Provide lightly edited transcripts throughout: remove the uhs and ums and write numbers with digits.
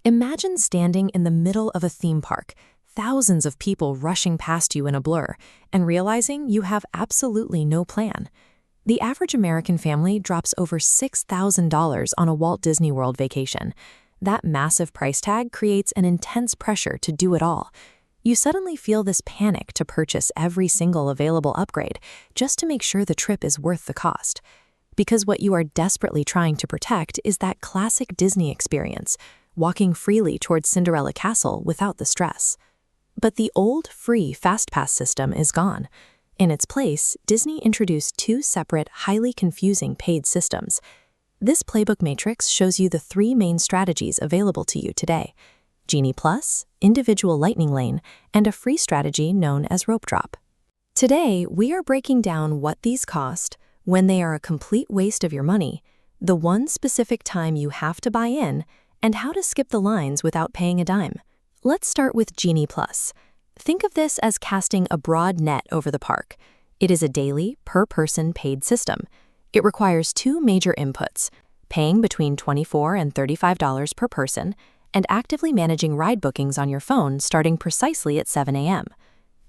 Imagine standing in the middle of a theme park, thousands of people rushing past you in a blur, and realizing you have absolutely no plan. The average American family drops over $6,000 on a Walt Disney World vacation. That massive price tag creates an intense pressure to do it all. You suddenly feel this panic to purchase every single available upgrade just to make sure the trip is worth the cost. Because what you are desperately trying to protect is that classic Disney experience, walking freely towards Cinderella Castle without the stress. But the old, free FastPass system is gone. In its place, Disney introduced two separate, highly confusing paid systems. This playbook matrix shows you the three main strategies available to you today: Genie Plus, individual Lightning Lane, and a free strategy known as Rope Drop. Today, we are breaking down what these cost, when they are a complete waste of your money, the one specific time you have to buy in, and how to skip the lines without paying a dime. Let's start with Genie Plus. Think of this as casting a broad net over the park. It is a daily, per-person paid system. It requires two major inputs: paying between $24 and $35 per person, and actively managing ride bookings on your phone starting precisely at 7 a.m.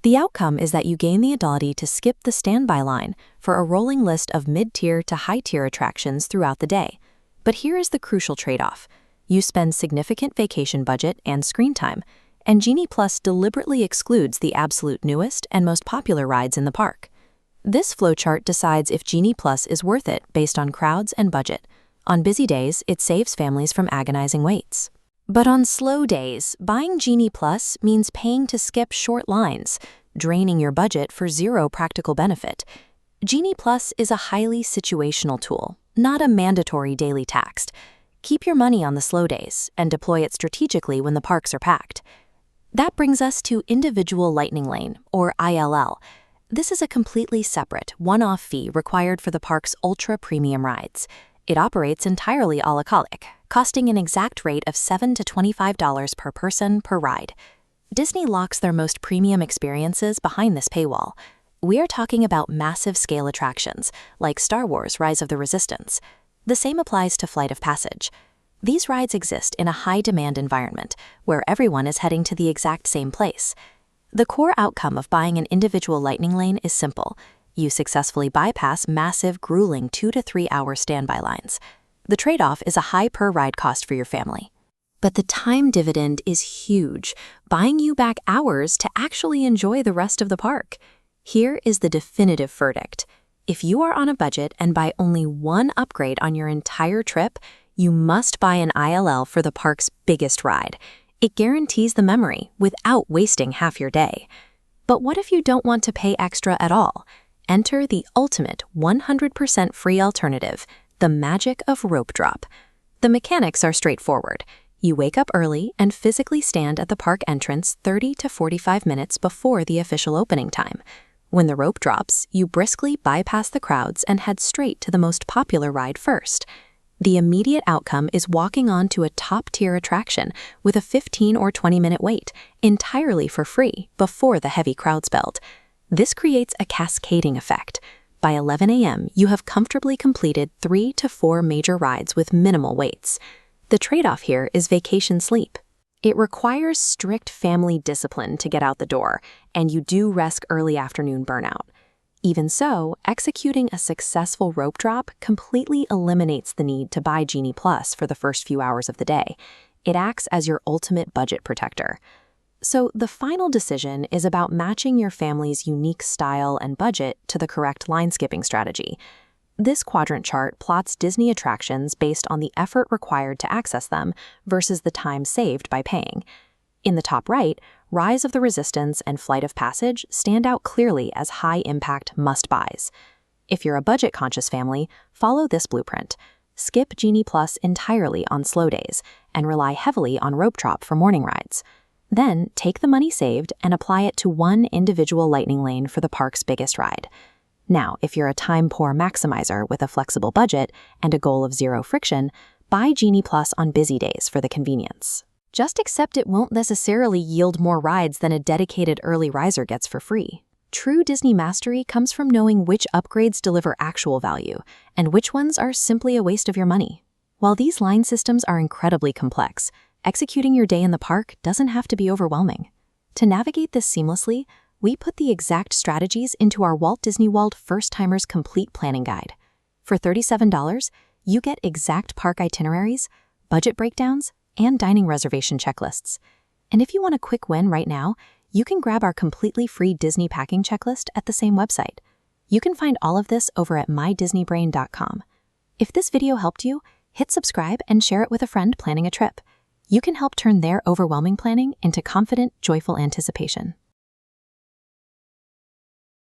The outcome is that you gain the ability to skip the standby line for a rolling list of mid-tier to high-tier attractions throughout the day. But here is the crucial trade-off. You spend significant vacation budget and screen time, and Genie Plus deliberately excludes the absolute newest and most popular rides in the park. This flowchart decides if Genie Plus is worth it based on crowds and budget. On busy days, it saves families from agonizing waits. But on slow days, buying Genie Plus means paying to skip short lines, draining your budget for zero practical benefit. Genie Plus is a highly situational tool, not a mandatory daily tax. Keep your money on the slow days and deploy it strategically when the parks are packed. That brings us to Individual Lightning Lane, or ILL. This is a completely separate, one-off fee required for the park's ultra-premium rides. It operates entirely a la carte, costing an exact rate of $7 to $25 per person per ride. Disney locks their most premium experiences behind this paywall. We are talking about massive scale attractions, like Star Wars: Rise of the Resistance. The same applies to Flight of Passage. These rides exist in a high-demand environment, where everyone is heading to the exact same place. The core outcome of buying an individual Lightning Lane is simple. You successfully bypass massive, grueling 2 to 3 hour standby lines. The trade-off is a high per-ride cost for your family. But the time dividend is huge, buying you back hours to actually enjoy the rest of the park. Here is the definitive verdict. If you are on a budget and buy only one upgrade on your entire trip, you must buy an ILL for the park's biggest ride. It guarantees the memory without wasting half your day. But what if you don't want to pay extra at all? Enter the ultimate 100% free alternative, the magic of Rope Drop. The mechanics are straightforward. You wake up early and physically stand at the park entrance 30 to 45 minutes before the official opening time. When the rope drops, you briskly bypass the crowds and head straight to the most popular ride first. The immediate outcome is walking on to a top-tier attraction with a 15 or 20-minute wait, entirely for free, before the heavy crowds build. This creates a cascading effect. By 11 a.m., you have comfortably completed 3 to 4 major rides with minimal waits. The trade-off here is vacation sleep. It requires strict family discipline to get out the door, and you do risk early afternoon burnout. Even so, executing a successful rope drop completely eliminates the need to buy Genie Plus for the first few hours of the day. It acts as your ultimate budget protector. So the final decision is about matching your family's unique style and budget to the correct line-skipping strategy. This quadrant chart plots Disney attractions based on the effort required to access them versus the time saved by paying. In the top right, Rise of the Resistance and Flight of Passage stand out clearly as high-impact must-buys. If you're a budget-conscious family, follow this blueprint. Skip Genie Plus entirely on slow days and rely heavily on Rope Drop for morning rides. Then take the money saved and apply it to one individual Lightning Lane for the park's biggest ride. Now, if you're a time-poor maximizer with a flexible budget and a goal of zero friction, buy Genie Plus on busy days for the convenience. Just accept it won't necessarily yield more rides than a dedicated early riser gets for free. True Disney mastery comes from knowing which upgrades deliver actual value and which ones are simply a waste of your money. While these line systems are incredibly complex, Executing your day in the park doesn't have to be overwhelming. To navigate this seamlessly, we put the exact strategies into our Walt Disney World First Timers Complete Planning Guide. For $37, you get exact park itineraries, budget breakdowns, and dining reservation checklists. And if you want a quick win right now, you can grab our completely free Disney packing checklist at the same website. You can find all of this over at mydisneybrain.com. If this video helped you, hit subscribe and share it with a friend planning a trip. You can help turn their overwhelming planning into confident, joyful anticipation.